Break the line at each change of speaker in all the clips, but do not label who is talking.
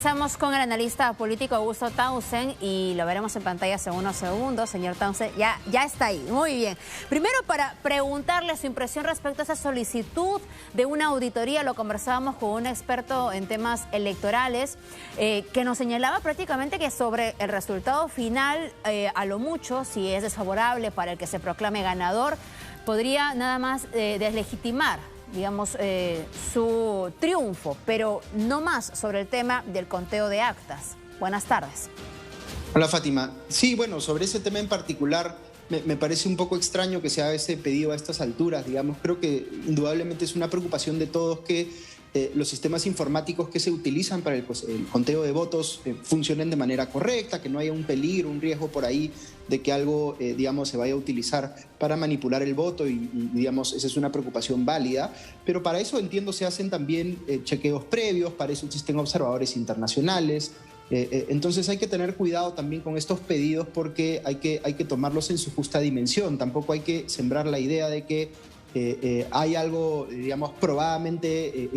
Estamos con el analista político Augusto Taussend y lo veremos en pantalla hace unos segundos. Señor Taussend, ya está ahí. Muy bien. Primero, para preguntarle su impresión respecto a esa solicitud de una auditoría, lo conversábamos con un experto en temas electorales que nos señalaba prácticamente que sobre el resultado final, a lo mucho, si es desfavorable para el que se proclame ganador, podría nada más deslegitimar, digamos, su triunfo, pero no más sobre el tema del conteo de actas. Buenas tardes.
Hola, Fátima. Sí, bueno, sobre ese tema en particular me parece un poco extraño que se haga ese pedido a estas alturas, digamos. Creo que indudablemente es una preocupación de todos que los sistemas informáticos que se utilizan para el conteo de votos funcionen de manera correcta, que no haya un peligro, un riesgo por ahí de que algo, digamos, se vaya a utilizar para manipular el voto y, digamos, esa es una preocupación válida. Pero para eso, entiendo, se hacen también chequeos previos, para eso existen observadores internacionales. Entonces hay que tener cuidado también con estos pedidos porque hay que tomarlos en su justa dimensión. Tampoco hay que sembrar la idea de que hay algo, digamos, probadamente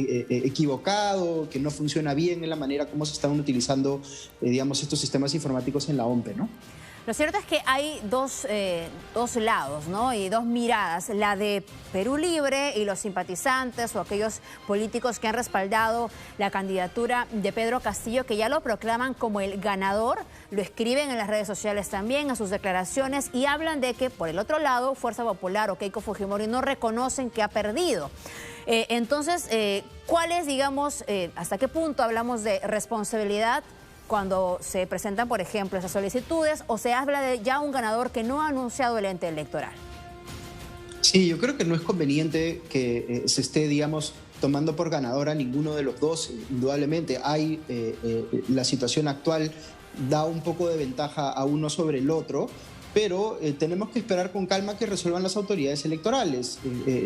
equivocado, que no funciona bien en la manera como se están utilizando, digamos, estos sistemas informáticos en la OMPE, ¿no?
Lo cierto es que hay dos lados, ¿no? Y dos miradas, la de Perú Libre y los simpatizantes o aquellos políticos que han respaldado la candidatura de Pedro Castillo, que ya lo proclaman como el ganador, lo escriben en las redes sociales también, en sus declaraciones, y hablan de que, por el otro lado, Fuerza Popular o Keiko Fujimori no reconocen que ha perdido. Entonces, ¿cuál es, digamos, hasta qué punto hablamos de responsabilidad cuando se presentan, por ejemplo, esas solicitudes, o se habla de ya un ganador que no ha anunciado el ente electoral?
Sí, yo creo que no es conveniente que se esté, digamos, tomando por ganador a ninguno de los dos. Indudablemente la situación actual da un poco de ventaja a uno sobre el otro, pero tenemos que esperar con calma que resuelvan las autoridades electorales.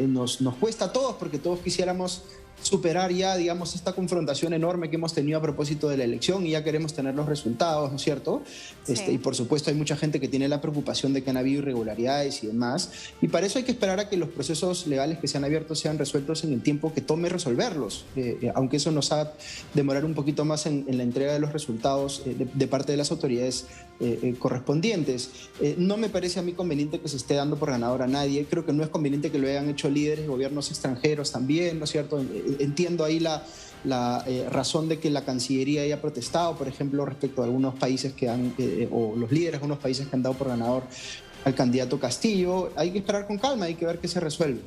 Nos cuesta a todos, porque todos quisiéramos superar ya, digamos, esta confrontación enorme que hemos tenido a propósito de la elección y ya queremos tener los resultados, ¿no es cierto? Sí. Y por supuesto hay mucha gente que tiene la preocupación de que han habido irregularidades y demás, y para eso hay que esperar a que los procesos legales que se han abierto sean resueltos en el tiempo que tome resolverlos, aunque eso nos haga demorar un poquito más en la entrega de los resultados de parte de las autoridades correspondientes. No me parece a mí conveniente que se esté dando por ganador a nadie. Creo que no es conveniente que lo hayan hecho líderes de gobiernos extranjeros también, ¿no es cierto? Entiendo ahí la razón de que la Cancillería haya protestado, por ejemplo, respecto a algunos países que han, o los líderes de algunos países que han dado por ganador al candidato Castillo. Hay que esperar con calma, hay que ver qué se resuelve.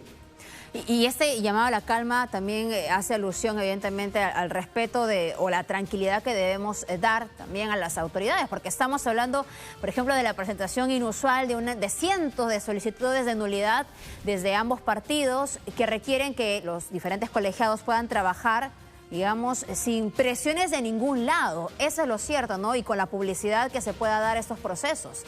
Y este llamado a la calma también hace alusión, evidentemente, al respeto o la tranquilidad que debemos dar también a las autoridades, porque estamos hablando, por ejemplo, de la presentación inusual de cientos de solicitudes de nulidad desde ambos partidos que requieren que los diferentes colegiados puedan trabajar, digamos, sin presiones de ningún lado. Eso es lo cierto, ¿no? Y con la publicidad que se pueda dar a estos procesos.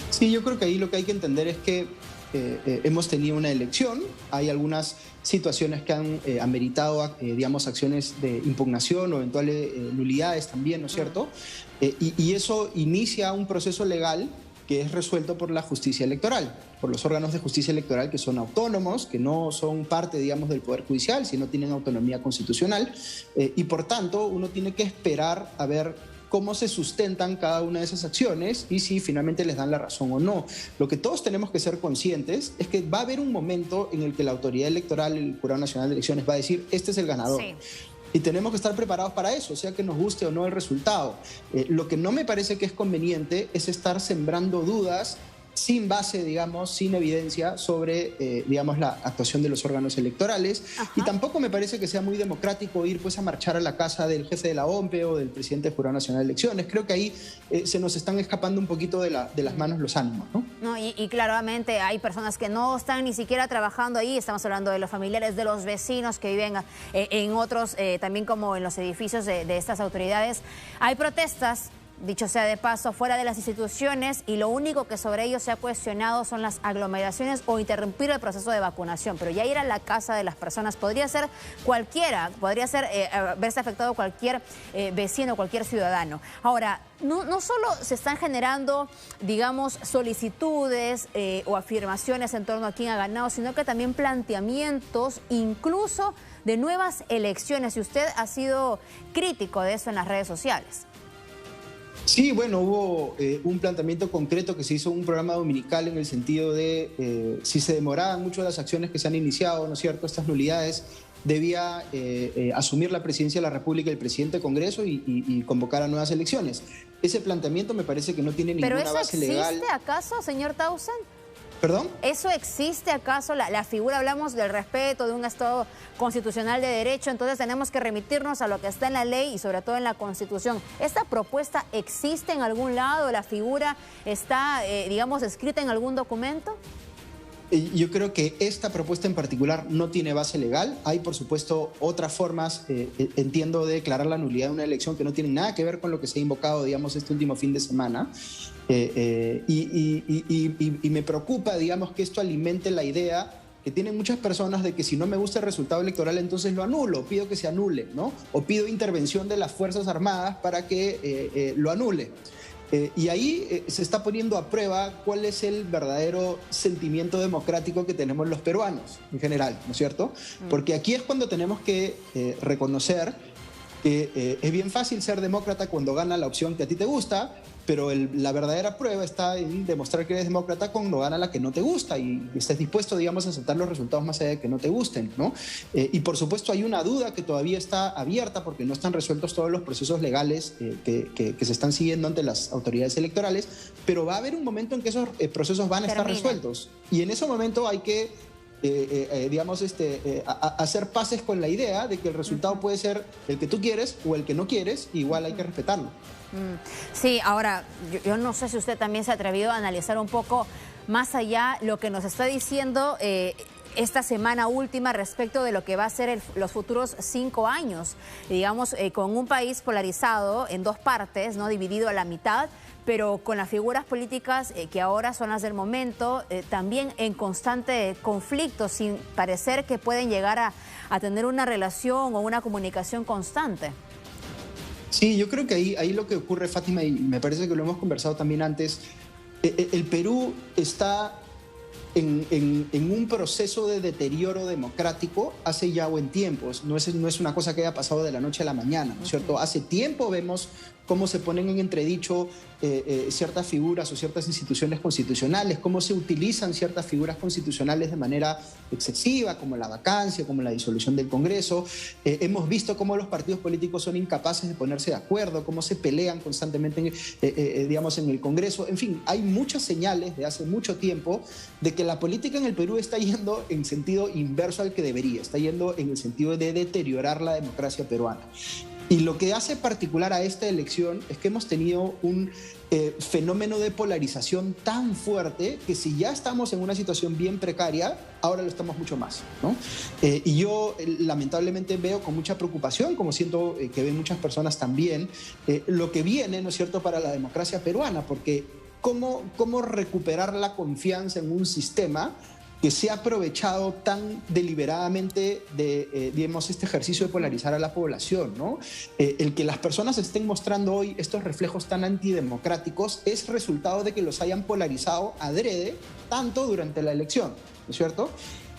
Sí, yo creo que ahí lo que hay que entender es que hemos tenido una elección, hay algunas situaciones que han ameritado, digamos, acciones de impugnación o eventuales nulidades también, ¿no es cierto? Y eso inicia un proceso legal que es resuelto por la justicia electoral, por los órganos de justicia electoral que son autónomos, que no son parte, digamos, del Poder Judicial, sino tienen autonomía constitucional, y por tanto uno tiene que esperar a ver cómo se sustentan cada una de esas acciones y si finalmente les dan la razón o no. Lo que todos tenemos que ser conscientes es que va a haber un momento en el que la autoridad electoral, el Jurado Nacional de Elecciones, va a decir, este es el ganador. Sí. Y tenemos que estar preparados para eso, sea que nos guste o no el resultado. Lo que no me parece que es conveniente es estar sembrando dudas sin base, digamos, sin evidencia sobre, digamos, la actuación de los órganos electorales. Ajá. Y tampoco me parece que sea muy democrático ir, pues, a marchar a la casa del jefe de la OMPE o del presidente del Jurado Nacional de Elecciones. Creo que ahí se nos están escapando un poquito de las manos los ánimos, ¿no?
No, y claramente hay personas que no están ni siquiera trabajando ahí. Estamos hablando de los familiares, de los vecinos que viven en otros, también como en los edificios de estas autoridades. Hay protestas, dicho sea de paso, fuera de las instituciones, y lo único que sobre ello se ha cuestionado son las aglomeraciones o interrumpir el proceso de vacunación. Pero ya ir a la casa de las personas podría ser cualquiera, podría ser verse afectado cualquier vecino, cualquier ciudadano. Ahora, no solo se están generando, digamos, solicitudes o afirmaciones en torno a quién ha ganado, sino que también planteamientos, incluso de nuevas elecciones, y usted ha sido crítico de eso en las redes sociales.
Sí, bueno, hubo un planteamiento concreto que se hizo en un programa dominical en el sentido de si se demoraban mucho las acciones que se han iniciado, ¿no es cierto?, estas nulidades, debía asumir la presidencia de la República el presidente del Congreso y convocar a nuevas elecciones. Ese planteamiento me parece que no tiene ninguna base legal.
¿Pero eso existe acaso, señor Tausen?
¿Perdón?
¿Eso existe acaso? La figura, hablamos del respeto de un Estado constitucional de derecho, entonces tenemos que remitirnos a lo que está en la ley y sobre todo en la Constitución. ¿Esta propuesta existe en algún lado? ¿La figura está, digamos, escrita en algún documento?
Yo creo que esta propuesta en particular no tiene base legal. Hay, por supuesto, otras formas, entiendo, de declarar la nulidad de una elección que no tienen nada que ver con lo que se ha invocado, digamos, este último fin de semana. Y me preocupa, digamos, que esto alimente la idea que tienen muchas personas de que si no me gusta el resultado electoral, entonces lo anulo, pido que se anule, ¿no? O pido intervención de las Fuerzas Armadas para que lo anule. Y ahí se está poniendo a prueba cuál es el verdadero sentimiento democrático que tenemos los peruanos en general, ¿no es cierto? Porque aquí es cuando tenemos que reconocer que es bien fácil ser demócrata cuando gana la opción que a ti te gusta, pero la verdadera prueba está en demostrar que eres demócrata cuando gana la que no te gusta y estés dispuesto, digamos, a aceptar los resultados más allá de que no te gusten, ¿no? Y por supuesto hay una duda que todavía está abierta porque no están resueltos todos los procesos legales que se están siguiendo ante las autoridades electorales, pero va a haber un momento en que esos procesos van a estar resueltos y en ese momento hay que digamos, hacer paces con la idea de que el resultado puede ser el que tú quieres o el que no quieres, igual hay que respetarlo.
Sí, ahora, yo no sé si usted también se ha atrevido a analizar un poco más allá lo que nos está diciendo esta semana última respecto de lo que va a ser los futuros 5 años, digamos, con un país polarizado en dos partes, ¿no?, dividido a la mitad, pero con las figuras políticas que ahora son las del momento, también en constante conflicto, sin parecer que pueden llegar a tener una relación o una comunicación constante.
Sí, yo creo que ahí lo que ocurre, Fátima, y me parece que lo hemos conversado también antes, el Perú está en un proceso de deterioro democrático hace ya buen tiempo. No es una cosa que haya pasado de la noche a la mañana, ¿no es cierto? Hace tiempo vemos cómo se ponen en entredicho ciertas figuras o ciertas instituciones constitucionales, cómo se utilizan ciertas figuras constitucionales de manera excesiva, como la vacancia, como la disolución del Congreso. Hemos visto cómo los partidos políticos son incapaces de ponerse de acuerdo, cómo se pelean constantemente, digamos, en el Congreso. En fin, hay muchas señales de hace mucho tiempo de que la política en el Perú está yendo en sentido inverso al que debería, está yendo en el sentido de deteriorar la democracia peruana. Y lo que hace particular a esta elección es que hemos tenido un fenómeno de polarización tan fuerte que si ya estamos en una situación bien precaria, ahora lo estamos mucho más, ¿no? Y yo lamentablemente veo con mucha preocupación, como siento que ven muchas personas también, lo que viene, ¿no es cierto?, para la democracia peruana, porque ¿cómo recuperar la confianza en un sistema que se ha aprovechado tan deliberadamente de, digamos, este ejercicio de polarizar a la población, ¿no? El que las personas estén mostrando hoy estos reflejos tan antidemocráticos es resultado de que los hayan polarizado adrede tanto durante la elección, ¿no es cierto?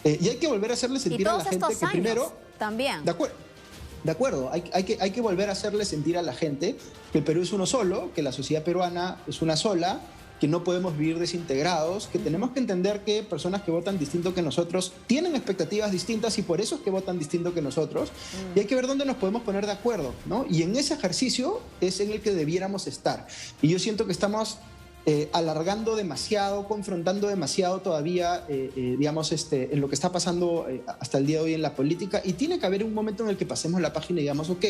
Y hay que volver a hacerle sentir a la gente que primero...
También.
De acuerdo, hay que volver a hacerle sentir a la gente que el Perú es uno solo, que la sociedad peruana es una sola, que no podemos vivir desintegrados, que tenemos que entender que personas que votan distinto que nosotros tienen expectativas distintas y por eso es que votan distinto que nosotros. Y hay que ver dónde nos podemos poner de acuerdo, ¿no? Y en ese ejercicio es en el que debiéramos estar. Y yo siento que estamos alargando demasiado, confrontando demasiado todavía, digamos, en lo que está pasando hasta el día de hoy en la política. Y tiene que haber un momento en el que pasemos la página y digamos, ok,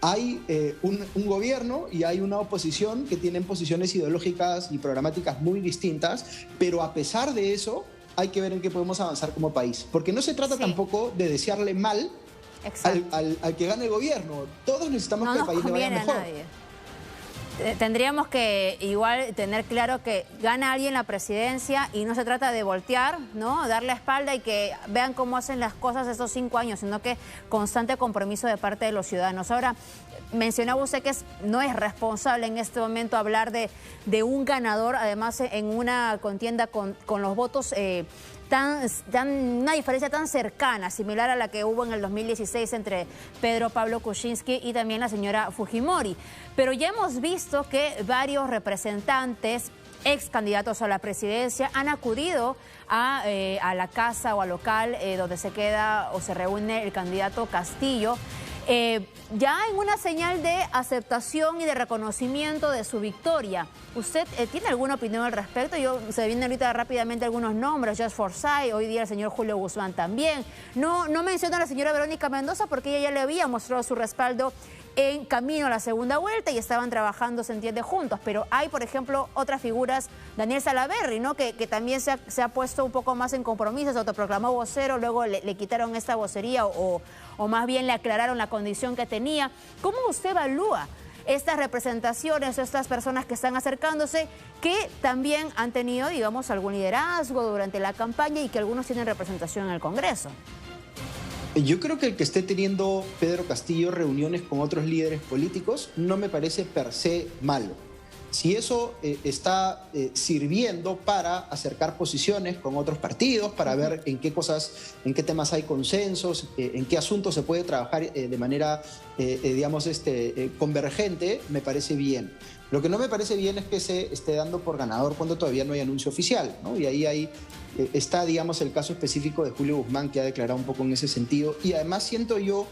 hay un gobierno y hay una oposición que tienen posiciones ideológicas y programáticas muy distintas, pero a pesar de eso hay que ver en qué podemos avanzar como país. Porque no se trata tampoco de desearle mal al que gane el gobierno. Todos necesitamos que el país le vaya mejor.
Tendríamos que igual tener claro que gana alguien la presidencia y no se trata de voltear, ¿no?, dar la espalda y que vean cómo hacen las cosas estos 5 años, sino que constante compromiso de parte de los ciudadanos. Ahora, mencionaba usted que no es responsable en este momento hablar de un ganador, además en una contienda con los votos una diferencia tan cercana, similar a la que hubo en el 2016 entre Pedro Pablo Kuczynski y también la señora Fujimori. Pero ya hemos visto que varios representantes, ex candidatos a la presidencia, han acudido a la casa o al local donde se queda o se reúne el candidato Castillo, ya en una señal de aceptación y de reconocimiento de su victoria. ¿Usted tiene alguna opinión al respecto? Se vienen ahorita rápidamente algunos nombres, Josh Forsyth, hoy día el señor Julio Guzmán también. No menciona a la señora Verónica Mendoza porque ella ya le había mostrado su respaldo en camino a la segunda vuelta y estaban trabajando, se entiende, juntos. Pero hay, por ejemplo, otras figuras, Daniel Salaverry, ¿no? que también se ha puesto un poco más en compromiso, se autoproclamó vocero, luego le quitaron esta vocería o más bien le aclararon la condición que tenía. ¿Cómo usted evalúa estas representaciones, estas personas que están acercándose, que también han tenido, digamos, algún liderazgo durante la campaña y que algunos tienen representación en el Congreso?
Yo creo que el que esté teniendo Pedro Castillo reuniones con otros líderes políticos no me parece per se malo. Si eso está sirviendo para acercar posiciones con otros partidos, para ver en qué cosas, en qué temas hay consensos, en qué asuntos se puede trabajar de manera, digamos, convergente, me parece bien. Lo que no me parece bien es que se esté dando por ganador cuando todavía no hay anuncio oficial, ¿no? Y ahí está, digamos, el caso específico de Julio Guzmán, que ha declarado un poco en ese sentido. Y además siento yo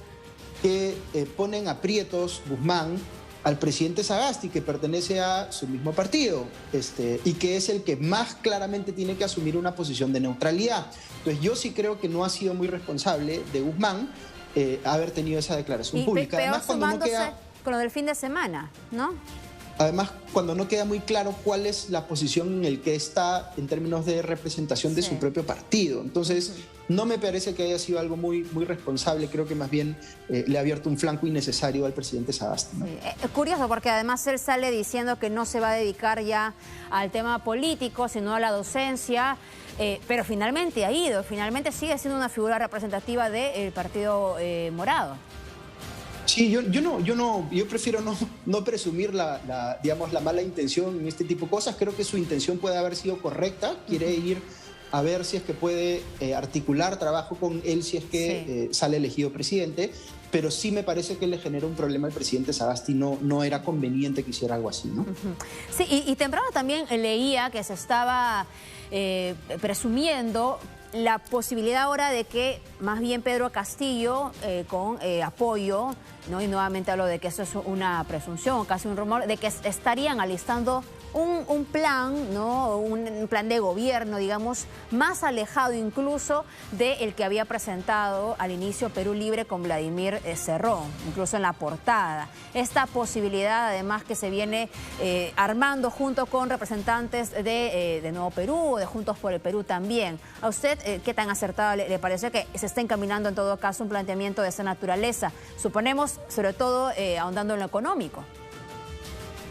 que ponen aprietos Guzmán al presidente Sagasti, que pertenece a su mismo partido, y que es el que más claramente tiene que asumir una posición de neutralidad. Entonces yo sí creo que no ha sido muy responsable de Guzmán haber tenido esa declaración pública.
Además, cuando no queda, con lo del fin de semana, ¿no?
Además, cuando no queda muy claro cuál es la posición en el que está en términos de representación de su propio partido. Entonces, no me parece que haya sido algo muy responsable. Creo que más bien le ha abierto un flanco innecesario al presidente Sagasti, ¿no?
Es curioso porque además él sale diciendo que no se va a dedicar ya al tema político, sino a la docencia, pero finalmente ha ido, finalmente sigue siendo una figura representativa del Partido Morado.
Sí, yo prefiero no presumir digamos, la mala intención en este tipo de cosas. Creo que su intención puede haber sido correcta. Quiere ir a ver si es que puede articular trabajo con él si es que sale elegido presidente. Pero sí me parece que le genera un problema al presidente Sagasti. No era conveniente que hiciera algo así, ¿no?
Sí, y temprano también leía que se estaba presumiendo la posibilidad ahora de que más bien Pedro Castillo, con apoyo, ¿no? Y nuevamente hablo de que eso es una presunción, casi un rumor, de que estarían alistando un plan, ¿no? Un plan de gobierno, digamos, más alejado incluso del que había presentado al inicio Perú Libre con Vladimir Cerrón, incluso en la portada. Esta posibilidad, además, que se viene armando junto con representantes de Nuevo Perú, de Juntos por el Perú también. ¿A usted qué tan acertado le parece que se está encaminando en todo caso un planteamiento de esa naturaleza? Suponemos, sobre todo, ahondando en lo económico.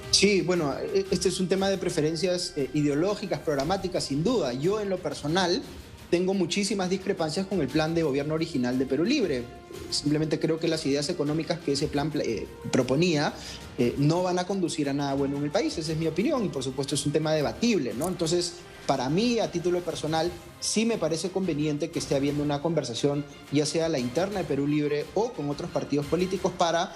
Sí, bueno, este es un tema de preferencias ideológicas, programáticas, sin duda. Yo, en lo personal, tengo muchísimas discrepancias con el plan de gobierno original de Perú Libre. Simplemente creo que las ideas económicas que ese plan proponía no van a conducir a nada bueno en el país. Esa es mi opinión y, por supuesto, es un tema debatible, ¿no? Entonces, para mí, a título personal, sí me parece conveniente que esté habiendo una conversación, ya sea la interna de Perú Libre o con otros partidos políticos, para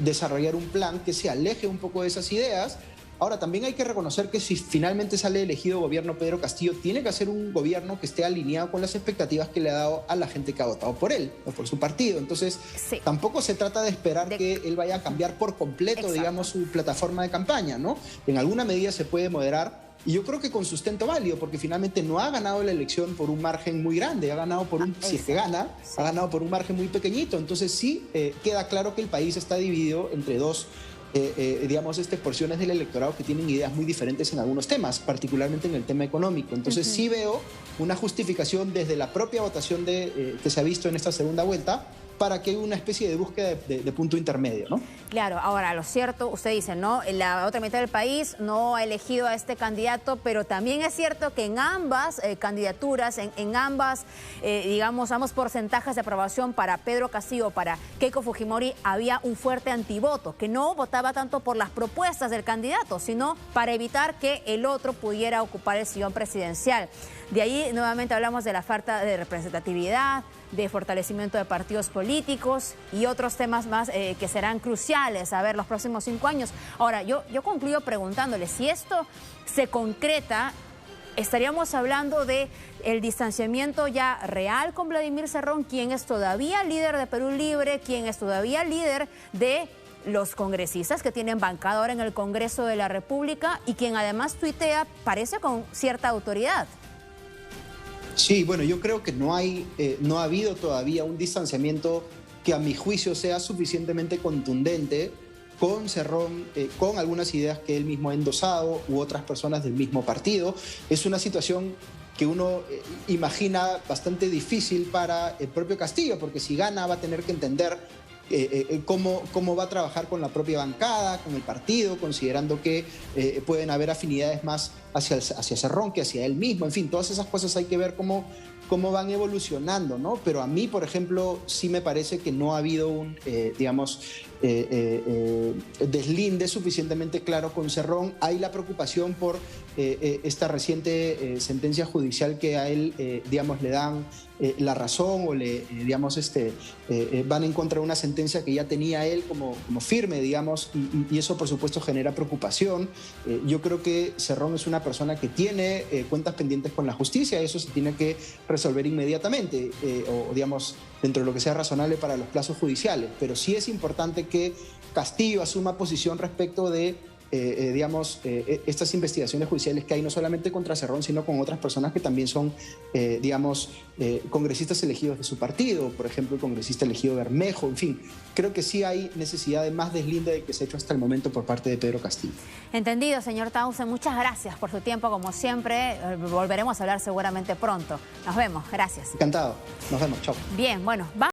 desarrollar un plan que se aleje un poco de esas ideas. Ahora, también hay que reconocer que si finalmente sale elegido gobierno Pedro Castillo, tiene que hacer un gobierno que esté alineado con las expectativas que le ha dado a la gente que ha votado por él o por su partido. Entonces, tampoco se trata de esperar que él vaya a cambiar por completo, digamos, su plataforma de campaña, ¿no? En alguna medida se puede moderar. Y yo creo que con sustento válido, porque finalmente no ha ganado la elección por un margen muy grande, ha ganado por si es que gana, ha ganado por un margen muy pequeñito. Entonces sí queda claro que el país está dividido entre dos, digamos, porciones del electorado que tienen ideas muy diferentes en algunos temas, particularmente en el tema económico. Entonces sí veo una justificación desde la propia votación que se ha visto en esta segunda vuelta para que haya una especie de búsqueda de punto intermedio, ¿no?
Claro, ahora lo cierto, usted dice, ¿no? La otra mitad del país no ha elegido a este candidato, pero también es cierto que en ambas candidaturas, en ambas, digamos, ambos porcentajes de aprobación para Pedro Castillo, para Keiko Fujimori, había un fuerte antivoto, que no votaba tanto por las propuestas del candidato, sino para evitar que el otro pudiera ocupar el sillón presidencial. De ahí nuevamente hablamos de la falta de representatividad, de fortalecimiento de partidos políticos y otros temas más que serán cruciales a ver los próximos 5 años. Ahora, yo concluyo preguntándole, si esto se concreta, estaríamos hablando de el distanciamiento ya real con Vladimir Cerrón, quien es todavía líder de Perú Libre, quien es todavía líder de los congresistas que tienen bancada ahora en el Congreso de la República y quien además tuitea, parece con cierta autoridad.
Sí, bueno, yo creo que no ha habido todavía un distanciamiento que a mi juicio sea suficientemente contundente con Cerrón, con algunas ideas que él mismo ha endosado u otras personas del mismo partido. Es una situación que uno imagina bastante difícil para el propio Castillo, porque si gana va a tener que entender cómo va a trabajar con la propia bancada, con el partido, considerando que pueden haber afinidades más hacia Cerrón que hacia él mismo. En fin, todas esas cosas hay que ver cómo van evolucionando, ¿no? Pero a mí, por ejemplo, sí me parece que no ha habido un, deslinde suficientemente claro con Cerrón. Hay la preocupación por esta reciente sentencia judicial que a él, le dan la razón o van en contra de una sentencia que ya tenía él como firme, digamos, y eso por supuesto genera preocupación. Yo creo que Cerrón es una persona que tiene cuentas pendientes con la justicia, eso se tiene que resolver inmediatamente, dentro de lo que sea razonable para los plazos judiciales, pero sí es importante que Castillo asuma posición respecto de estas investigaciones judiciales que hay no solamente contra Cerrón, sino con otras personas que también son, congresistas elegidos de su partido, por ejemplo, el congresista elegido Bermejo, en fin, creo que sí hay necesidad de más deslinde del que se ha hecho hasta el momento por parte de Pedro Castillo.
Entendido, señor Tausen, muchas gracias por su tiempo, como siempre, volveremos a hablar seguramente pronto. Nos vemos, gracias.
Encantado, nos vemos, chao.
Bien, bueno, vamos.